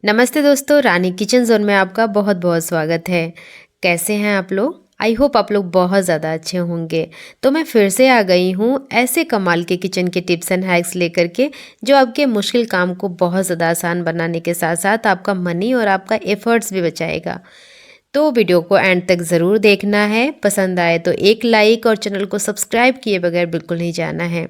नमस्ते दोस्तों, रानी kitchen zone में आपका बहुत बहुत स्वागत है। कैसे हैं आप लोग? आई होप आप लोग बहुत ज़्यादा अच्छे होंगे। तो मैं फिर से आ गई हूँ ऐसे कमाल के किचन के टिप्स एंड हैक्स लेकर के, जो आपके मुश्किल काम को बहुत ज़्यादा आसान बनाने के साथ साथ आपका मनी और आपका एफर्ट्स भी बचाएगा। तो वीडियो को एंड तक ज़रूर देखना है। पसंद आए तो एक लाइक और चैनल को सब्सक्राइब किए बगैर बिल्कुल नहीं जाना है।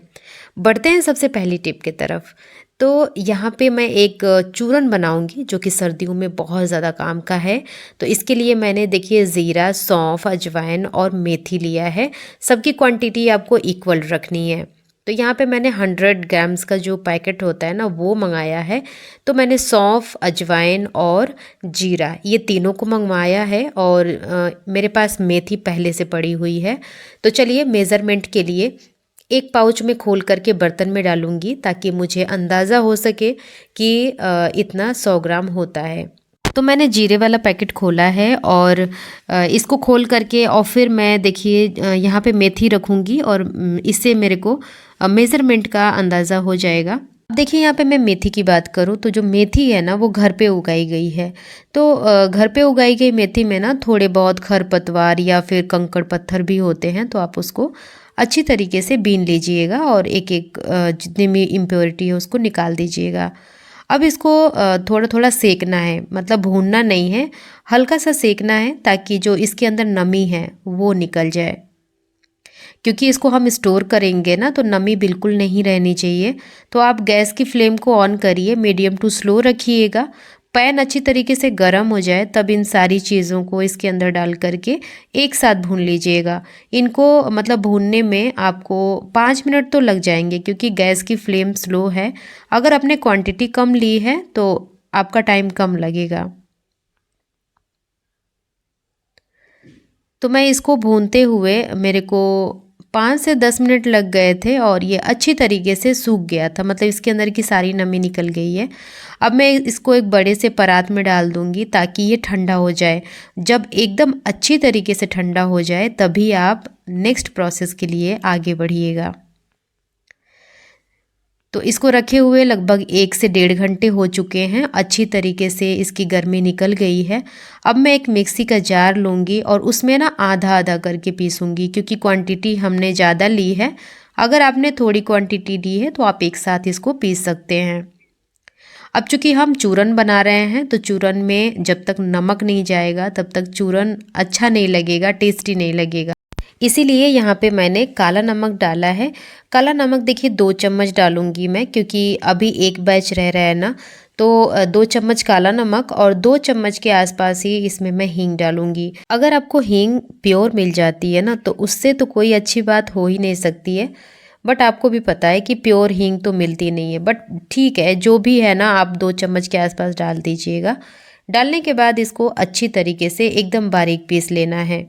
बढ़ते हैं सबसे पहली टिप की तरफ। तो यहाँ पे मैं एक चूरन बनाऊंगी जो कि सर्दियों में बहुत ज़्यादा काम का है। तो इसके लिए मैंने देखिए ज़ीरा, सौंफ, अजवाइन और मेथी लिया है। सबकी क्वांटिटी आपको इक्वल रखनी है। तो यहाँ पे मैंने 100 ग्राम्स का जो पैकेट होता है ना वो मंगाया है। तो मैंने सौंफ, अजवाइन और जीरा ये तीनों को मंगवाया है और मेरे पास मेथी पहले से पड़ी हुई है। तो चलिए मेज़रमेंट के लिए एक पाउच में खोल करके बर्तन में डालूंगी ताकि मुझे अंदाज़ा हो सके कि इतना 100 ग्राम होता है। तो मैंने जीरे वाला पैकेट खोला है और इसको खोल करके और फिर मैं देखिए यहाँ पे मेथी रखूँगी और इससे मेरे को मेज़रमेंट का अंदाज़ा हो जाएगा। अब देखिए यहाँ पे मैं मेथी की बात करूँ तो जो मेथी है ना वो घर पे उगाई गई है। तो घर पे उगाई गई मेथी में ना थोड़े बहुत खरपतवार या फिर कंकड़ पत्थर भी होते हैं, तो आप उसको अच्छी तरीके से बीन लीजिएगा और एक एक जितनी भी इम्प्योरिटी है उसको निकाल दीजिएगा। अब इसको थोड़ा थोड़ा सेकना है, मतलब भूनना नहीं है, हल्का सा सेकना है ताकि जो इसके अंदर नमी है वो निकल जाए। क्योंकि इसको हम स्टोर करेंगे ना तो नमी बिल्कुल नहीं रहनी चाहिए। तो आप गैस की फ्लेम को ऑन करिए, मीडियम टू स्लो रखिएगा। पैन अच्छी तरीके से गर्म हो जाए तब इन सारी चीज़ों को इसके अंदर डाल करके एक साथ भून लीजिएगा। इनको मतलब भूनने में आपको 5 मिनट तो लग जाएंगे क्योंकि गैस की फ्लेम स्लो है। अगर आपने क्वांटिटी कम ली है तो आपका टाइम कम लगेगा। तो मैं इसको भूनते हुए मेरे को 5 से 10 मिनट लग गए थे और ये अच्छी तरीके से सूख गया था, मतलब इसके अंदर की सारी नमी निकल गई है। अब मैं इसको एक बड़े से परात में डाल दूंगी ताकि ये ठंडा हो जाए। जब एकदम अच्छी तरीके से ठंडा हो जाए तभी आप नेक्स्ट प्रोसेस के लिए आगे बढ़िएगा। तो इसको रखे हुए लगभग 1 से 1.5 घंटे हो चुके हैं, अच्छी तरीके से इसकी गर्मी निकल गई है। अब मैं एक मिक्सी का जार लूँगी और उसमें ना आधा आधा करके पीसूँगी क्योंकि क्वांटिटी हमने ज़्यादा ली है। अगर आपने थोड़ी क्वांटिटी ली है तो आप एक साथ इसको पीस सकते हैं। अब चूंकि हम चूरन बना रहे हैं तो चूरन में जब तक नमक नहीं जाएगा तब तक चूरन अच्छा नहीं लगेगा, टेस्टी नहीं लगेगा। इसीलिए यहाँ पे मैंने काला नमक डाला है। काला नमक देखिए 2 चम्मच डालूंगी मैं क्योंकि अभी एक बैच रह रहा है ना। तो 2 चम्मच काला नमक और 2 चम्मच के आसपास ही इसमें मैं हींग डालूंगी। अगर आपको हींग प्योर मिल जाती है ना तो उससे तो कोई अच्छी बात हो ही नहीं सकती है। बट आपको भी पता है कि प्योर हींग तो मिलती नहीं है, बट ठीक है जो भी है ना आप 2 चम्मच के आसपास डाल दीजिएगा। डालने के बाद इसको अच्छी तरीके से एकदम बारीक पीस लेना है।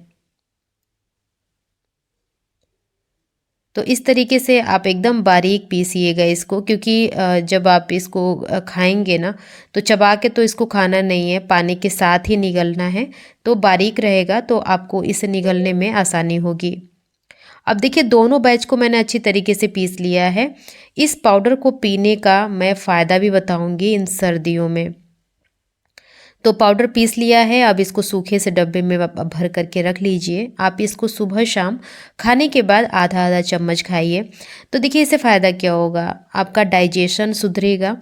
तो इस तरीके से आप एकदम बारीक पीसिएगा इसको क्योंकि जब आप इसको खाएंगे ना तो चबा के तो इसको खाना नहीं है, पानी के साथ ही निगलना है। तो बारीक रहेगा तो आपको इसे निगलने में आसानी होगी। अब देखिए दोनों बैच को मैंने अच्छी तरीके से पीस लिया है। इस पाउडर को पीने का मैं फ़ायदा भी बताऊंगी इन सर्दियों में। तो पाउडर पीस लिया है, अब इसको सूखे से डब्बे में भर करके रख लीजिए। आप इसको सुबह शाम खाने के बाद आधा आधा चम्मच खाइए। तो देखिए इससे फ़ायदा क्या होगा, आपका डाइजेशन सुधरेगा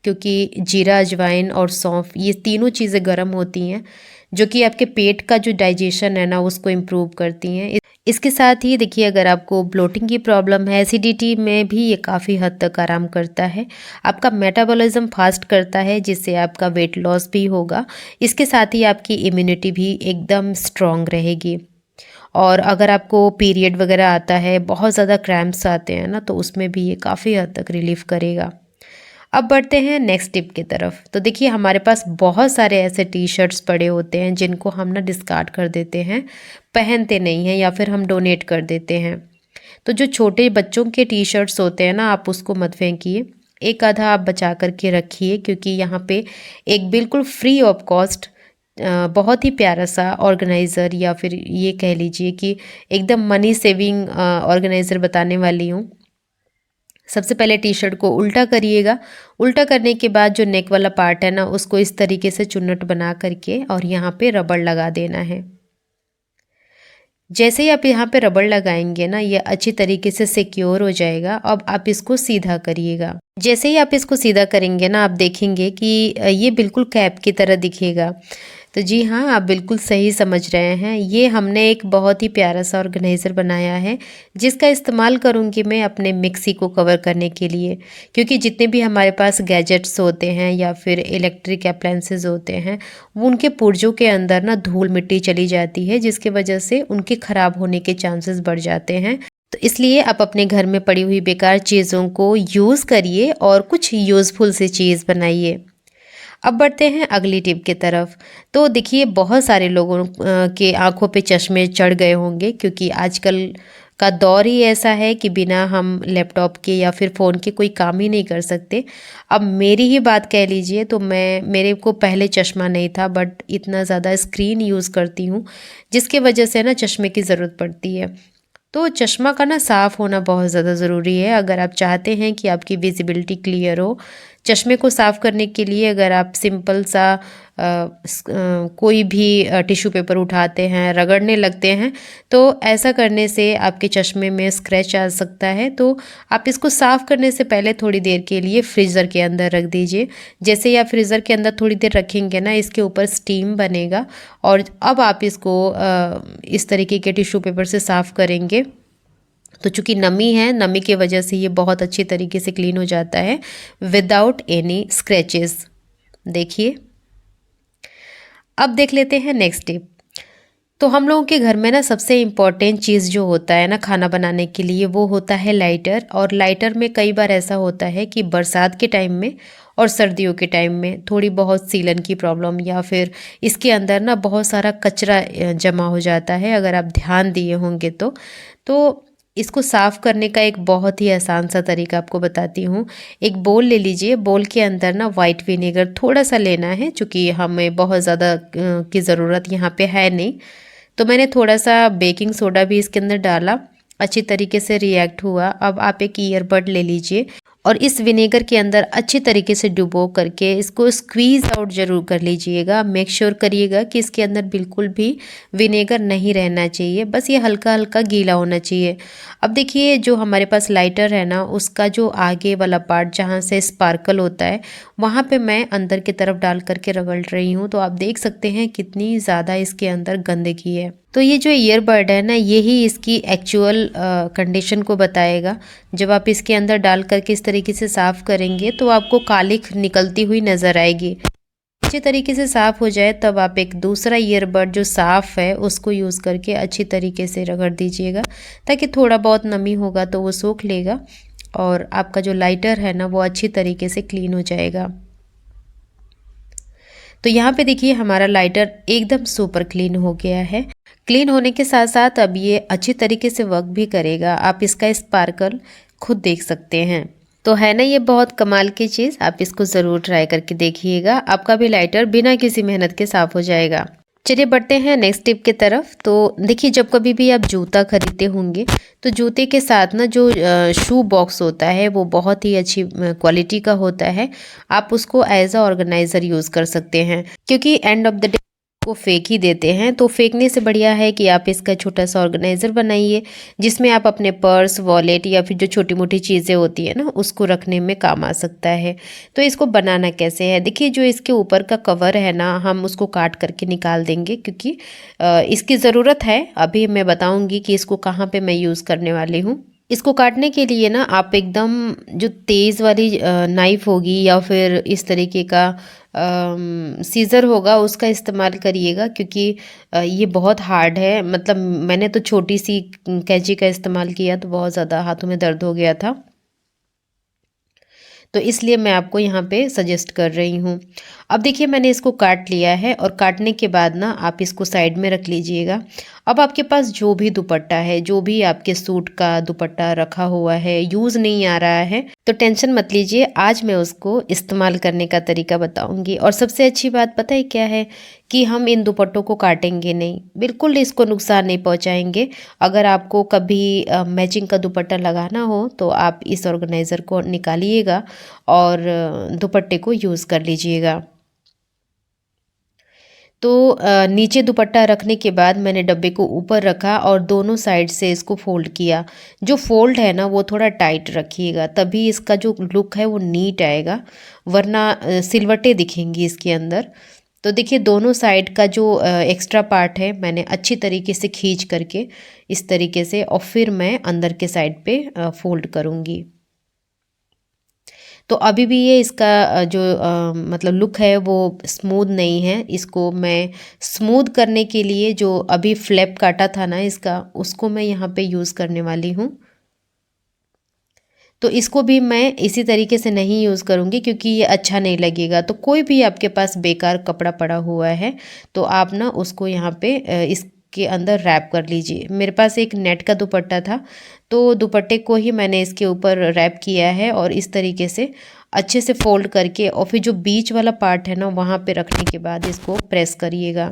क्योंकि जीरा, अजवाइन और सौंफ ये तीनों चीज़ें गर्म होती हैं जो कि आपके पेट का जो डाइजेशन है ना उसको इम्प्रूव करती हैं। इसके साथ ही देखिए अगर आपको ब्लोटिंग की प्रॉब्लम है, एसिडिटी में भी ये काफ़ी हद तक आराम करता है। आपका मेटाबॉलिज्म फास्ट करता है जिससे आपका वेट लॉस भी होगा। इसके साथ ही आपकी इम्यूनिटी भी एकदम स्ट्रॉन्ग रहेगी। और अगर आपको पीरियड वगैरह आता है, बहुत ज़्यादा क्रैम्प्स आते हैं ना, तो उसमें भी ये काफ़ी हद तक रिलीफ करेगा। अब बढ़ते हैं नेक्स्ट टिप की तरफ। तो देखिए हमारे पास बहुत सारे ऐसे टी शर्ट्स पड़े होते हैं जिनको हम ना डिस्कार्ड कर देते हैं, पहनते नहीं हैं या फिर हम डोनेट कर देते हैं। तो जो छोटे बच्चों के टी शर्ट्स होते हैं ना आप उसको मत फेंकिए, एक आधा आप बचा करके रखिए क्योंकि यहाँ पे एक बिल्कुल फ्री ऑफ कॉस्ट बहुत ही प्यारा सा ऑर्गेनाइज़र या फिर ये कह लीजिए कि एकदम मनी सेविंग ऑर्गेनाइज़र बताने वाली हूँ। सबसे पहले टी शर्ट को उल्टा करिएगा। उल्टा करने के बाद जो नेक वाला पार्ट है ना, उसको इस तरीके से चुन्नट बना करके और यहाँ पे रबड़ लगा देना है। जैसे ही आप यहाँ पे रबड़ लगाएंगे ना, ये अच्छी तरीके से सिक्योर हो जाएगा। अब आप इसको सीधा करिएगा। जैसे ही आप इसको सीधा करेंगे ना, आप देखेंगे कि ये बिल्कुल कैप की तरह दिखेगा। तो जी हाँ, आप बिल्कुल सही समझ रहे हैं। ये हमने एक बहुत ही प्यारा सा ऑर्गेनाइज़र बनाया है, जिसका इस्तेमाल करूँगी मैं अपने मिक्सी को कवर करने के लिए। क्योंकि जितने भी हमारे पास गैजेट्स होते हैं या फिर इलेक्ट्रिक अप्लायंसेस होते हैं, वो उनके पुर्जों के अंदर ना धूल मिट्टी चली जाती है, जिसकी वजह से उनके ख़राब होने के चांसेस बढ़ जाते हैं। तो इसलिए आप अपने घर में पड़ी हुई बेकार चीज़ों को यूज़ करिए और कुछ यूज़फुल सी चीज़ बनाइए। अब बढ़ते हैं अगली टिप की तरफ। तो देखिए, बहुत सारे लोगों के आंखों पे चश्मे चढ़ गए होंगे, क्योंकि आजकल का दौर ही ऐसा है कि बिना हम लैपटॉप के या फिर फ़ोन के कोई काम ही नहीं कर सकते। अब मेरी ही बात कह लीजिए तो मेरे को पहले चश्मा नहीं था, बट इतना ज़्यादा स्क्रीन यूज़ करती हूँ, जिसकी वजह से ना चश्मे की ज़रूरत पड़ती है। तो चश्मा का ना साफ़ होना बहुत ज़्यादा ज़रूरी है। अगर आप चाहते हैं कि आपकी विजिबिलिटी क्लियर हो, चश्मे को साफ़ करने के लिए अगर आप सिंपल सा कोई भी टिश्यू पेपर उठाते हैं, रगड़ने लगते हैं, तो ऐसा करने से आपके चश्मे में स्क्रैच आ सकता है। तो आप इसको साफ़ करने से पहले थोड़ी देर के लिए फ्रीज़र के अंदर रख दीजिए। जैसे ही आप फ्रीज़र के अंदर थोड़ी देर रखेंगे ना, इसके ऊपर स्टीम बनेगा और अब आप इसको इस तरीके के टिश्यू पेपर से साफ़ करेंगे। तो चूँकि नमी है, नमी की वजह से ये बहुत अच्छी तरीके से क्लीन हो जाता है विदाउट एनी स्क्रैचेस। देखिए, अब देख लेते हैं नेक्स्ट टिप। तो हम लोगों के घर में ना सबसे इम्पॉर्टेंट चीज़ जो होता है ना खाना बनाने के लिए, वो होता है लाइटर। और लाइटर में कई बार ऐसा होता है कि बरसात के टाइम में और सर्दियों के टाइम में थोड़ी बहुत सीलन की प्रॉब्लम या फिर इसके अंदर ना बहुत सारा कचरा जमा हो जाता है, अगर आप ध्यान दिए होंगे तो इसको साफ़ करने का एक बहुत ही आसान सा तरीका आपको बताती हूँ। एक बोल ले लीजिए, बोल के अंदर ना वाइट विनेगर थोड़ा सा लेना है, चूँकि हमें बहुत ज़्यादा की ज़रूरत यहाँ पे है नहीं। तो मैंने थोड़ा सा बेकिंग सोडा भी इसके अंदर डाला, अच्छी तरीके से रिएक्ट हुआ। अब आप एक ईयरबड ले लीजिए और इस विनेगर के अंदर अच्छी तरीके से डुबो करके इसको स्क्वीज़ आउट ज़रूर कर लीजिएगा। मेक श्योर करिएगा कि इसके अंदर बिल्कुल भी विनेगर नहीं रहना चाहिए, बस ये हल्का हल्का गीला होना चाहिए। अब देखिए, जो हमारे पास लाइटर है ना, उसका जो आगे वाला पार्ट जहाँ से स्पार्कल होता है, वहाँ पे मैं अंदर की तरफ डाल करके रगड़ रही हूँ। तो आप देख सकते हैं कितनी ज़्यादा इसके अंदर गंदगी है। तो ये जो ईयरबड है ना, यही इसकी एक्चुअल कंडीशन को बताएगा। जब आप इसके अंदर डाल करके इस तरीके से साफ़ करेंगे तो आपको कालिख निकलती हुई नज़र आएगी। अच्छे तरीके से साफ़ हो जाए तब आप एक दूसरा ईयरबड जो साफ़ है उसको यूज़ करके अच्छी तरीके से रगड़ दीजिएगा, ताकि थोड़ा बहुत नमी होगा तो वो सोख लेगा और आपका जो लाइटर है ना, वो अच्छी तरीके से क्लीन हो जाएगा। तो यहाँ पे देखिए, हमारा लाइटर एकदम सुपर क्लीन हो गया है। क्लीन होने के साथ साथ अब ये अच्छी तरीके से वर्क भी करेगा। आप इसका स्पार्कल खुद देख सकते हैं। तो है ना ये बहुत कमाल की चीज़, आप इसको ज़रूर ट्राई करके देखिएगा। आपका भी लाइटर बिना किसी मेहनत के साफ़ हो जाएगा। चलिए बढ़ते हैं नेक्स्ट टिप की तरफ। तो देखिए, जब कभी भी आप जूता खरीदते होंगे तो जूते के साथ ना जो शू बॉक्स होता है वो बहुत ही अच्छी क्वालिटी का होता है। आप उसको एज अ ऑर्गेनाइज़र यूज़ कर सकते हैं, क्योंकि एंड ऑफ द डे को फेंक ही देते हैं। तो फेंकने से बढ़िया है कि आप इसका छोटा सा ऑर्गेनाइज़र बनाइए, जिसमें आप अपने पर्स, वॉलेट या फिर जो छोटी मोटी चीज़ें होती है ना, उसको रखने में काम आ सकता है। तो इसको बनाना कैसे है, देखिए, जो इसके ऊपर का कवर है ना, हम उसको काट करके निकाल देंगे, क्योंकि इसकी ज़रूरत है। अभी मैं बताऊँगी कि इसको कहाँ पर मैं यूज़ करने वाली हूँ। इसको काटने के लिए ना आप एकदम जो तेज़ वाली नाइफ़ होगी या फिर इस तरीके का सीज़र होगा, उसका इस्तेमाल करिएगा, क्योंकि ये बहुत हार्ड है। मतलब मैंने तो छोटी सी कैंची का इस्तेमाल किया तो बहुत ज़्यादा हाथों में दर्द हो गया था। तो इसलिए मैं आपको यहाँ पे सजेस्ट कर रही हूँ। अब देखिए मैंने इसको काट लिया है और काटने के बाद ना आप इसको साइड में रख लीजिएगा। अब आपके पास जो भी दुपट्टा है, जो भी आपके सूट का दुपट्टा रखा हुआ है, यूज़ नहीं आ रहा है, तो टेंशन मत लीजिए, आज मैं उसको इस्तेमाल करने का तरीका बताऊंगी। और सबसे अच्छी बात पता है क्या है कि हम इन दुपट्टों को काटेंगे नहीं, बिल्कुल इसको नुकसान नहीं पहुंचाएंगे। अगर आपको कभी मैचिंग का दुपट्टा लगाना हो तो आप इस ऑर्गेनाइज़र को निकालिएगा और दुपट्टे को यूज़ कर लीजिएगा। तो नीचे दुपट्टा रखने के बाद मैंने डब्बे को ऊपर रखा और दोनों साइड से इसको फोल्ड किया। जो फोल्ड है ना वो थोड़ा टाइट रखिएगा, तभी इसका जो लुक है वो नीट आएगा, वरना सिलवटें दिखेंगी इसके अंदर। तो देखिए दोनों साइड का जो एक्स्ट्रा पार्ट है मैंने अच्छी तरीके से खींच करके इस तरीके से, और फिर मैं अंदर के साइड पे फोल्ड करूँगी। तो अभी भी ये इसका जो मतलब लुक है वो स्मूथ नहीं है। इसको मैं स्मूथ करने के लिए जो अभी फ्लैप काटा था ना इसका, उसको मैं यहाँ पे यूज़ करने वाली हूँ। तो इसको भी मैं इसी तरीके से नहीं यूज़ करूँगी क्योंकि ये अच्छा नहीं लगेगा। तो कोई भी आपके पास बेकार कपड़ा पड़ा हुआ है तो आप ना उसको यहाँ पे इसके अंदर रैप कर लीजिए। मेरे पास एक नेट का दुपट्टा था तो दुपट्टे को ही मैंने इसके ऊपर रैप किया है और इस तरीके से अच्छे से फोल्ड करके, और फिर जो बीच वाला पार्ट है ना वहाँ पे रखने के बाद इसको प्रेस करिएगा।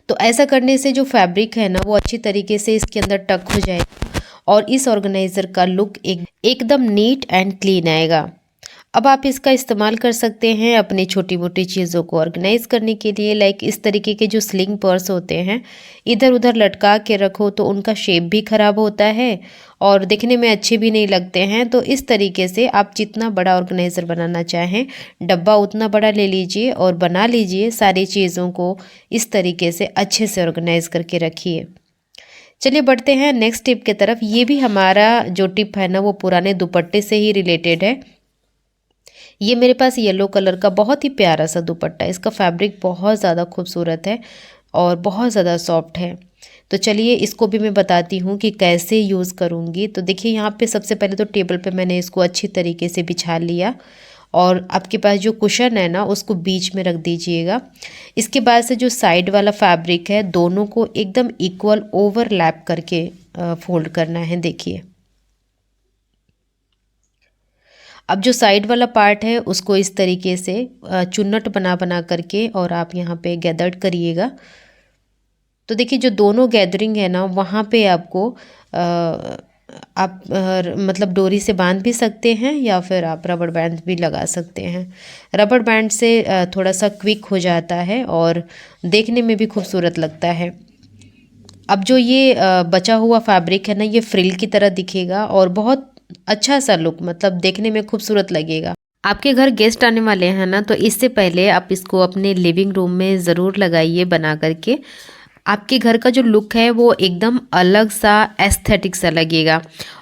तो ऐसा करने से जो फैब्रिक है ना वो अच्छी तरीके से इसके अंदर टक हो जाएगा और इस ऑर्गेनाइज़र का लुक एकदम नीट एंड क्लीन आएगा। अब आप इसका इस्तेमाल कर सकते हैं अपनी छोटी मोटी चीज़ों को ऑर्गेनाइज़ करने के लिए। लाइक इस तरीके के जो स्लिंग पर्स होते हैं, इधर उधर लटका के रखो तो उनका शेप भी ख़राब होता है और दिखने में अच्छे भी नहीं लगते हैं। तो इस तरीके से आप जितना बड़ा ऑर्गेनाइज़र बनाना चाहें, डब्बा उतना बड़ा ले लीजिए और बना लीजिए। सारी चीज़ों को इस तरीके से अच्छे से ऑर्गेनाइज़ करके रखिए। चलिए बढ़ते हैं नेक्स्ट टिप की तरफ। ये भी हमारा जो टिप है ना वो पुराने दुपट्टे से ही रिलेटेड है। ये मेरे पास येलो कलर का बहुत ही प्यारा सा दुपट्टा है। इसका फैब्रिक बहुत ज़्यादा खूबसूरत है और बहुत ज़्यादा सॉफ्ट है। तो चलिए इसको भी मैं बताती हूँ कि कैसे यूज़ करूँगी। तो देखिए यहाँ पे सबसे पहले तो टेबल पे मैंने इसको अच्छी तरीके से बिछा लिया और आपके पास जो कुशन है ना उसको बीच में रख दीजिएगा। इसके बाद से जो साइड वाला फैब्रिक है दोनों को एकदम इक्वल ओवरलैप करके फोल्ड करना है। देखिए अब जो साइड वाला पार्ट है उसको इस तरीके से चुन्नट बना बना करके और आप यहाँ पे गैदर्ड करिएगा। तो देखिए जो दोनों गैदरिंग है ना वहाँ पे आपको आप मतलब डोरी से बांध भी सकते हैं या फिर आप रबड़ बैंड भी लगा सकते हैं। रबड़ बैंड से थोड़ा सा क्विक हो जाता है और देखने में भी खूबसूरत लगता है। अब जो ये बचा हुआ फैब्रिक है ना ये फ्रिल की तरह दिखेगा और बहुत अच्छा सा लुक, मतलब देखने में खूबसूरत लगेगा। आपके घर गेस्ट आने वाले हैं ना तो इससे पहले आप इसको अपने लिविंग रूम में ज़रूर लगाइए बना करके। आपके घर का जो लुक है वो एकदम अलग सा एस्थेटिक सा लगेगा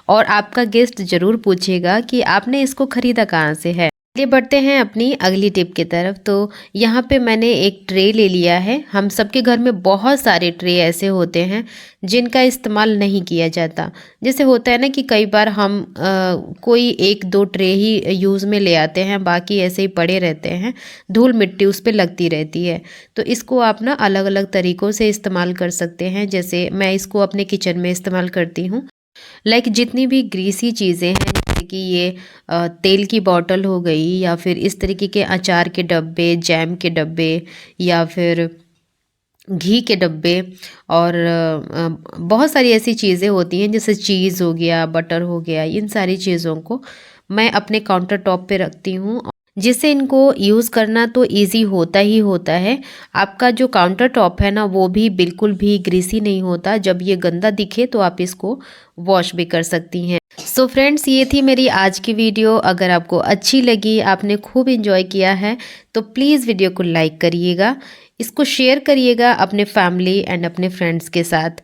और आपका गेस्ट ज़रूर पूछेगा कि आपने इसको ख़रीदा कहाँ से है। आगे बढ़ते हैं अपनी अगली टिप की तरफ। तो यहाँ पे मैंने एक ट्रे ले लिया है। हम सबके घर में बहुत सारे ट्रे ऐसे होते हैं जिनका इस्तेमाल नहीं किया जाता। जैसे होता है ना कि कई बार हम कोई एक दो ट्रे ही यूज़ में ले आते हैं, बाकी ऐसे ही पड़े रहते हैं, धूल मिट्टी उस पर लगती रहती है। तो इसको आप ना अलग अलग तरीक़ों से इस्तेमाल कर सकते हैं। जैसे मैं इसको अपने किचन में इस्तेमाल करती हूँ। लाइक जितनी भी ग्रीसी चीज़ें हैं जैसे कि ये तेल की बॉटल हो गई या फिर इस तरीके के अचार के डब्बे, जैम के डब्बे या फिर घी के डब्बे और बहुत सारी ऐसी चीज़ें होती हैं जैसे चीज़ हो गया, बटर हो गया, इन सारी चीज़ों को मैं अपने काउंटर टॉप पे रखती हूँ जिससे इनको यूज़ करना तो इजी होता ही होता है। आपका जो काउंटर टॉप है ना वो भी बिल्कुल भी ग्रीसी नहीं होता। जब ये गंदा दिखे तो आप इसको वॉश भी कर सकती हैं। सो फ्रेंड्स ये थी मेरी आज की वीडियो। अगर आपको अच्छी लगी, आपने खूब इंजॉय किया है तो प्लीज़ वीडियो को लाइक करिएगा, इसको शेयर करिएगा अपने फैमिली एंड अपने फ्रेंड्स के साथ।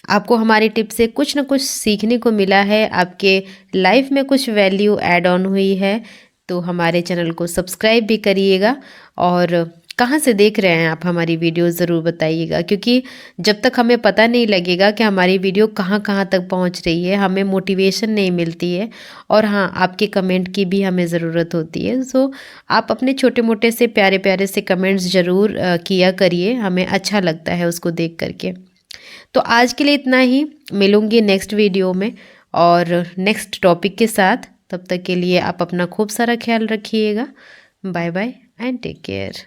आपको हमारी टिप से कुछ ना कुछ सीखने को मिला है, आपके लाइफ में कुछ वैल्यू ऐड ऑन हुई है तो हमारे चैनल को सब्सक्राइब भी करिएगा और कहाँ से देख रहे हैं आप हमारी वीडियो, ज़रूर बताइएगा, क्योंकि जब तक हमें पता नहीं लगेगा कि हमारी वीडियो कहाँ कहाँ तक पहुँच रही है, हमें मोटिवेशन नहीं मिलती है। और हाँ, आपके कमेंट की भी हमें ज़रूरत होती है। सो आप अपने छोटे मोटे से प्यारे प्यारे से कमेंट्स ज़रूर किया करिए, हमें अच्छा लगता है उसको देख करके। तो आज के लिए इतना ही, मिलूँगी नेक्स्ट वीडियो में और नेक्स्ट टॉपिक के साथ। तब तक के लिए आप अपना खूब सारा ख्याल रखिएगा। Bye bye and take care.